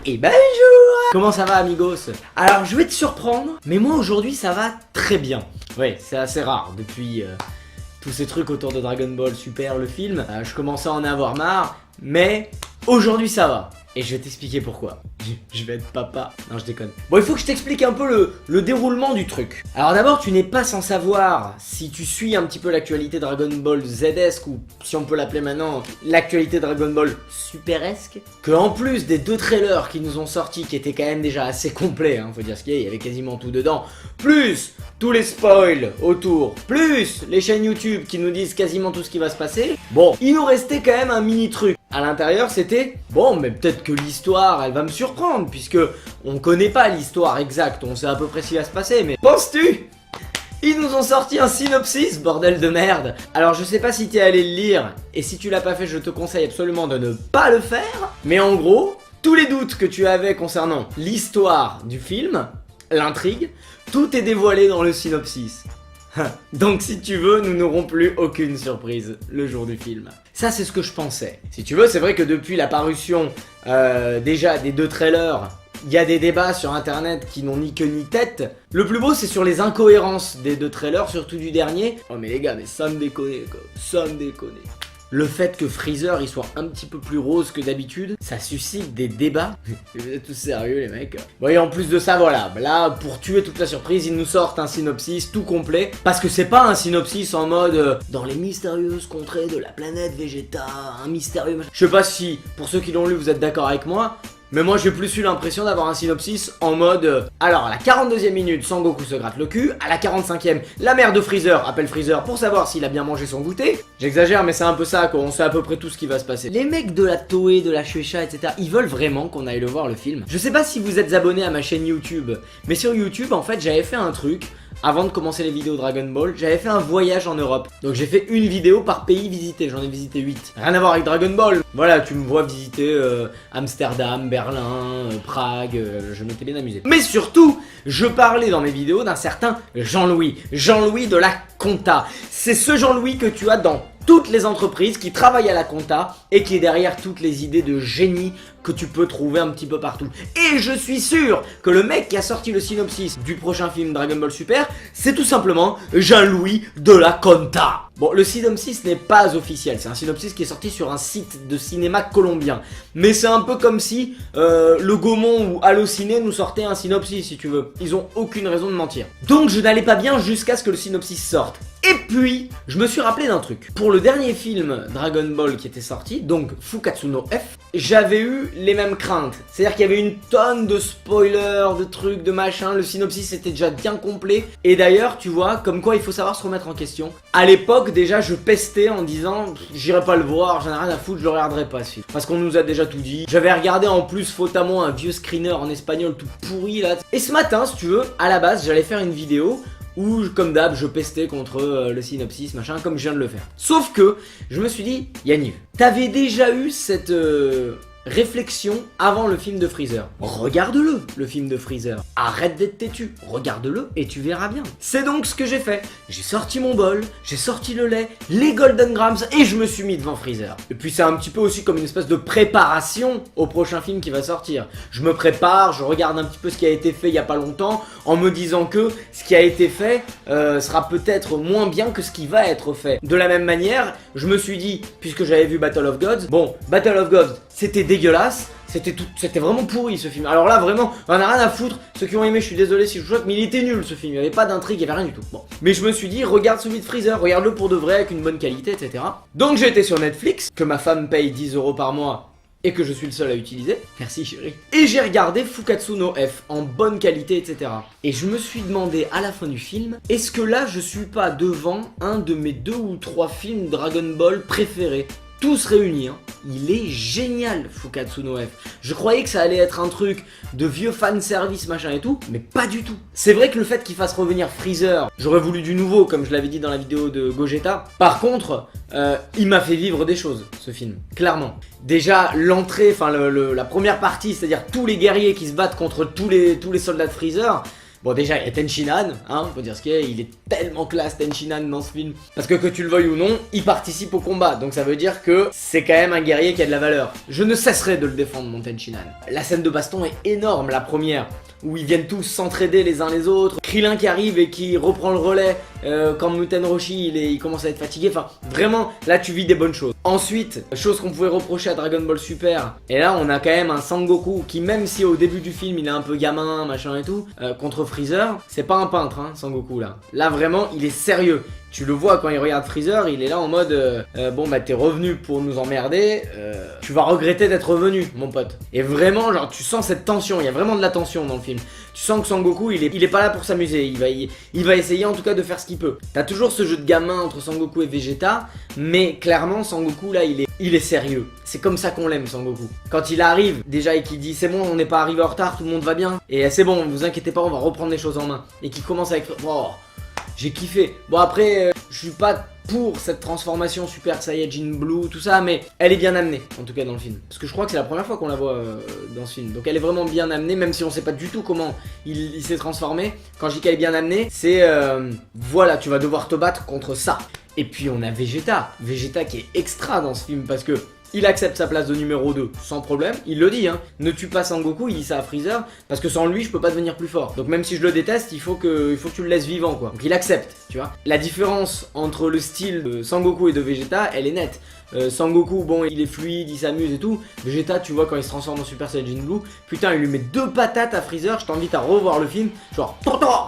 Et bonjour! Comment ça va, amigos? Alors, je vais te surprendre, mais moi aujourd'hui ça va très bien. Oui, c'est assez rare depuis tous ces trucs autour de Dragon Ball Super, le film. Je commençais à en avoir marre, mais aujourd'hui ça va. Et je vais t'expliquer pourquoi. Je vais être papa. Non, je déconne. Bon, il faut que je t'explique un peu le déroulement du truc. Alors d'abord, tu n'es pas sans savoir, si tu suis un petit peu l'actualité Dragon Ball Z-esque, ou si on peut l'appeler maintenant, l'actualité Dragon Ball Super-esque, que en plus des 2 trailers qui nous ont sortis, qui étaient quand même déjà assez complets, hein, faut dire ce qu'il y a, il y avait quasiment tout dedans, plus tous les spoils autour, plus les chaînes YouTube qui nous disent quasiment tout ce qui va se passer, bon, il nous restait quand même un mini truc. À l'intérieur, c'était bon, mais peut-être que l'histoire elle va me surprendre, puisque on connaît pas l'histoire exacte, on sait à peu près ce qui va se passer, mais penses-tu? Ils nous ont sorti un synopsis, bordel de merde. Alors je sais pas si t'es allé le lire, et si tu l'as pas fait, je te conseille absolument de ne pas le faire. Mais en gros, tous les doutes que tu avais concernant l'histoire du film, l'intrigue, tout est dévoilé dans le synopsis. Donc si tu veux, nous n'aurons plus aucune surprise le jour du film. Ça c'est ce que je pensais. Si tu veux, c'est vrai que depuis la parution déjà des 2 trailers, il y a des débats sur internet qui n'ont ni queue ni tête. Le plus beau c'est sur les incohérences des 2 trailers, surtout du dernier. Oh mais les gars, mais ça me déconne quoi, ça me déconne. Le fait que Freezer il soit un petit peu plus rose que d'habitude, ça suscite des débats. Vous êtes tous sérieux les mecs? Bon, et en plus de ça, voilà, là pour tuer toute la surprise, ils nous sortent un synopsis tout complet. Parce que c'est pas un synopsis en mode dans les mystérieuses contrées de la planète Vegeta, un mystérieux machin. Je sais pas si pour ceux qui l'ont lu vous êtes d'accord avec moi, mais moi j'ai plus eu l'impression d'avoir un synopsis en mode alors à la 42e minute Sangoku se gratte le cul, à la 45e la mère de Freezer appelle Freezer pour savoir s'il a bien mangé son goûter. J'exagère mais c'est un peu ça quoi, on sait à peu près tout ce qui va se passer. Les mecs de la Toei, de la Shueisha etc, ils veulent vraiment qu'on aille le voir le film. Je sais pas si vous êtes abonné à ma chaîne YouTube, mais sur YouTube en fait j'avais fait un truc. Avant de commencer les vidéos Dragon Ball, j'avais fait un voyage en Europe. Donc j'ai fait une vidéo par pays visité, j'en ai visité 8. Rien à voir avec Dragon Ball. Voilà, tu me vois visiter Amsterdam, Berlin, Prague, je m'étais bien amusé. Mais surtout, je parlais dans mes vidéos d'un certain Jean-Louis. Jean-Louis de la compta. C'est ce Jean-Louis que tu as dans toutes les entreprises qui travaillent à la compta et qui est derrière toutes les idées de génie que tu peux trouver un petit peu partout. Et je suis sûr que le mec qui a sorti le synopsis du prochain film Dragon Ball Super, c'est tout simplement Jean-Louis de la compta. Bon, le synopsis n'est pas officiel, c'est un synopsis qui est sorti sur un site de cinéma colombien. Mais c'est un peu comme si le Gaumont ou Allociné nous sortait un synopsis, si tu veux. Ils ont aucune raison de mentir. Donc je n'allais pas bien jusqu'à ce que le synopsis sorte. Et puis, je me suis rappelé d'un truc. Pour le dernier film Dragon Ball qui était sorti, donc Fukatsu no F, j'avais eu les mêmes craintes. C'est-à-dire qu'il y avait une tonne de spoilers, de trucs, de machins. Le synopsis était déjà bien complet. Et d'ailleurs, tu vois, comme quoi il faut savoir se remettre en question. À l'époque, déjà, je pestais en disant j'irai pas le voir, j'en ai rien à foutre, je le regarderai pas ce film. Parce qu'on nous a déjà tout dit. J'avais regardé en plus fautamment un vieux screener en espagnol tout pourri là. Et ce matin, si tu veux, à la base, j'allais faire une vidéo où, comme d'hab, je pestais contre le synopsis, machin, comme je viens de le faire. Sauf que, je me suis dit, Yaniv, t'avais déjà eu cette réflexion avant le film de Freezer. Regarde-le, le film de Freezer. Arrête d'être têtu, regarde-le et tu verras bien. C'est donc ce que j'ai fait. J'ai sorti mon bol, j'ai sorti le lait, les Golden Grams et je me suis mis devant Freezer. Et puis c'est un petit peu aussi comme une espèce de préparation au prochain film qui va sortir. Je me prépare, je regarde un petit peu ce qui a été fait il y a pas longtemps en me disant que ce qui a été fait sera peut-être moins bien que ce qui va être fait. De la même manière, je me suis dit, puisque j'avais vu Battle of Gods, bon, Battle of Gods, c'était dégueulasse, c'était vraiment pourri ce film. Alors là vraiment, on en a rien à foutre. Ceux qui ont aimé, je suis désolé si je vous choque, mais il était nul ce film. Il n'y avait pas d'intrigue, il n'y avait rien du tout. Bon, mais je me suis dit, regarde celui de Freezer, regarde-le pour de vrai avec une bonne qualité, etc. Donc j'ai été sur Netflix, que ma femme paye 10 € par mois et que je suis le seul à utiliser. Merci chérie. Et j'ai regardé Fukatsu no F en bonne qualité, etc. Et je me suis demandé à la fin du film, est-ce que là je suis pas devant un de mes 2 ou 3 films Dragon Ball préférés? Tous réunis, hein. Il est génial Fukatsu no F. Je croyais que ça allait être un truc de vieux fanservice machin et tout, mais pas du tout. C'est vrai que le fait qu'il fasse revenir Freezer, j'aurais voulu du nouveau comme je l'avais dit dans la vidéo de Gogeta. Par contre, il m'a fait vivre des choses ce film, clairement. Déjà l'entrée, enfin la première partie, c'est-à-dire tous les guerriers qui se battent contre tous les soldats de Freezer. Bon déjà il y a Tenshinhan, hein, faut dire ce qu'il est, il est tellement classe Tenshinhan dans ce film. Parce que tu le veuilles ou non, il participe au combat, donc ça veut dire que c'est quand même un guerrier qui a de la valeur. Je ne cesserai de le défendre mon Tenshinhan. La scène de baston est énorme, la première, où ils viennent tous s'entraider les uns les autres. Krillin qui arrive et qui reprend le relais quand Muten Roshi il commence à être fatigué. Enfin vraiment là tu vis des bonnes choses. Ensuite, chose qu'on pouvait reprocher à Dragon Ball Super, et là on a quand même un Sangoku qui, même si au début du film il est un peu gamin machin et tout, contre Freezer, c'est pas un peintre hein, Sangoku là. Là vraiment il est sérieux. Tu le vois quand il regarde Freezer, il est là en mode bon bah t'es revenu pour nous emmerder, tu vas regretter d'être revenu mon pote. Et vraiment genre tu sens cette tension, il y a vraiment de la tension dans le film. Tu sens que Sangoku il est pas là pour s'amuser, il va essayer en tout cas de faire ce qu'il peut. T'as toujours ce jeu de gamin entre Sangoku et Vegeta, mais clairement Sangoku là il est sérieux. C'est comme ça qu'on l'aime Sangoku. Quand il arrive déjà et qu'il dit c'est bon on n'est pas arrivé en retard, tout le monde va bien, et c'est bon vous inquiétez pas on va reprendre les choses en main. Et qu'il commence avec oh, j'ai kiffé. Bon après, je suis pas pour cette transformation Super Saiyajin Blue, tout ça, mais elle est bien amenée, en tout cas dans le film. Parce que je crois que c'est la première fois qu'on la voit dans ce film. Donc elle est vraiment bien amenée, même si on sait pas du tout comment il s'est transformé. Quand je dis qu'elle est bien amenée, c'est voilà, tu vas devoir te battre contre ça. Et puis on a Vegeta. Vegeta qui est extra dans ce film parce que il accepte sa place de numéro 2 sans problème, il le dit hein, ne tue pas Sangoku, il dit ça à Freezer, parce que sans lui je peux pas devenir plus fort. Donc même si je le déteste, il faut que tu le laisses vivant quoi. Donc il accepte, tu vois. La différence entre le style de Sangoku et de Vegeta, elle est nette. Sangoku, bon, il est fluide, il s'amuse et tout. Vegeta, tu vois, quand il se transforme en Super Saiyajin Blue, putain, il lui met 2 patates à Freezer. Je t'invite à revoir le film, genre,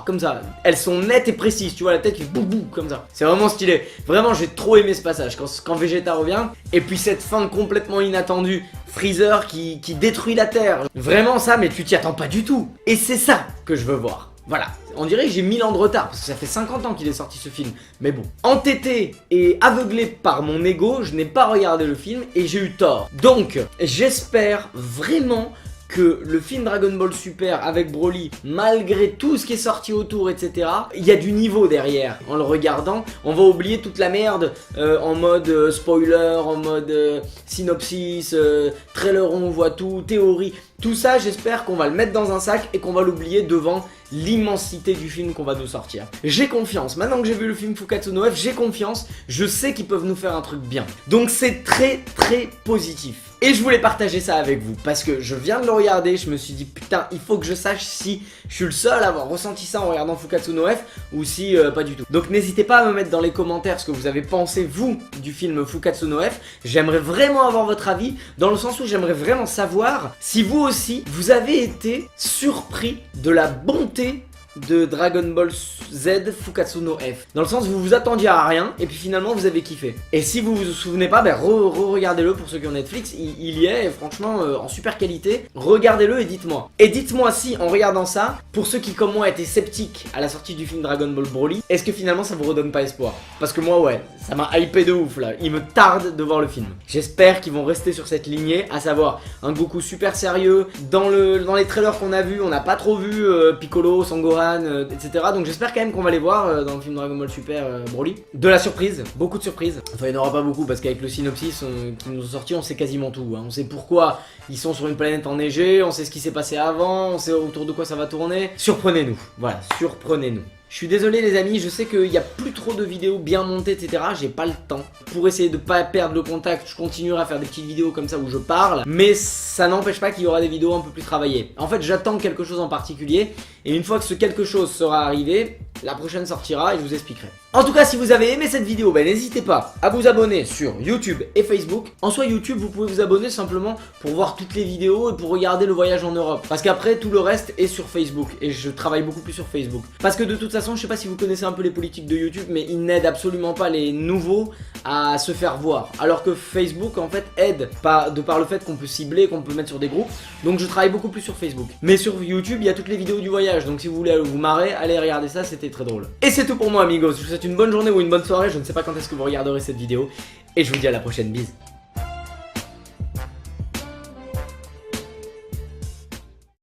comme ça. Elles sont nettes et précises, tu vois, la tête qui boum boum, comme ça. C'est vraiment stylé. Vraiment, j'ai trop aimé ce passage quand Vegeta revient. Et puis cette fin complètement inattendue, Freezer qui détruit la Terre. Vraiment ça, mais tu t'y attends pas du tout. Et c'est ça que je veux voir. Voilà, on dirait que j'ai 1000 ans de retard, parce que ça fait 50 ans qu'il est sorti ce film. Mais bon, entêté et aveuglé par mon ego, je n'ai pas regardé le film et j'ai eu tort. Donc, j'espère vraiment que le film Dragon Ball Super avec Broly, malgré tout ce qui est sorti autour, etc., il y a du niveau derrière. En le regardant, on va oublier toute la merde en mode spoiler, en mode synopsis, trailer on voit tout, théorie. Tout ça, j'espère qu'on va le mettre dans un sac et qu'on va l'oublier devant l'immensité du film qu'on va nous sortir. J'ai confiance, maintenant que j'ai vu le film Fukatsu no F, j'ai confiance, je sais qu'ils peuvent nous faire un truc bien. Donc c'est très très positif. Et je voulais partager ça avec vous, parce que je viens de le regarder, je me suis dit putain, il faut que je sache si je suis le seul à avoir ressenti ça en regardant Fukatsu no F, ou si pas du tout. Donc n'hésitez pas à me mettre dans les commentaires ce que vous avez pensé, vous, du film Fukatsu no F. J'aimerais vraiment avoir votre avis, dans le sens où j'aimerais vraiment savoir si vous aussi, vous avez été surpris de la bonté de Dragon Ball Z Fukatsu no F. Dans le sens où vous vous attendiez à rien et puis finalement vous avez kiffé. Et si vous vous souvenez pas, ben regardez-le pour ceux qui ont Netflix, il y est et franchement en super qualité. Regardez-le et dites-moi. Et dites-moi si en regardant ça, pour ceux qui comme moi étaient sceptiques à la sortie du film Dragon Ball Broly, est-ce que finalement ça vous redonne pas espoir? Parce que moi ouais, ça m'a hypé de ouf là, il me tarde de voir le film. J'espère qu'ils vont rester sur cette lignée, à savoir un Goku super sérieux. Dans les trailers qu'on a vus, on n'a pas trop vu Piccolo, Sangohan, etc. Donc j'espère quand même qu'on va les voir dans le film Dragon Ball Super Broly. De la surprise, beaucoup de surprises. Enfin il n'y en aura pas beaucoup parce qu'avec le synopsis qui nous ont sorti, on sait quasiment tout hein. On sait pourquoi ils sont sur une planète enneigée, on sait ce qui s'est passé avant, on sait autour de quoi ça va tourner. Surprenez-nous, voilà, surprenez-nous. Je suis désolé les amis, je sais qu'il n'y a plus trop de vidéos bien montées, etc. J'ai pas le temps. Pour essayer de pas perdre le contact, je continuerai à faire des petites vidéos comme ça où je parle. Mais ça n'empêche pas qu'il y aura des vidéos un peu plus travaillées. En fait, j'attends quelque chose en particulier. Et une fois que ce quelque chose sera arrivé, la prochaine sortira et je vous expliquerai. En tout cas, si vous avez aimé cette vidéo, ben, n'hésitez pas à vous abonner sur YouTube et Facebook. En soi, YouTube, vous pouvez vous abonner simplement pour voir toutes les vidéos et pour regarder le voyage en Europe. Parce qu'après, tout le reste est sur Facebook. Et je travaille beaucoup plus sur Facebook. Parce que de toute façon, je sais pas si vous connaissez un peu les politiques de YouTube, mais ils n'aident absolument pas les nouveaux à se faire voir. Alors que Facebook, en fait, aide de par le fait qu'on peut cibler, qu'on peut mettre sur des groupes. Donc je travaille beaucoup plus sur Facebook. Mais sur YouTube, il y a toutes les vidéos du voyage. Donc si vous voulez vous marrer, allez regarder ça, c'était très drôle. Et c'est tout pour moi, amigos. Je vous souhaite une bonne journée ou une bonne soirée. Je ne sais pas quand est-ce que vous regarderez cette vidéo. Et je vous dis à la prochaine, bise.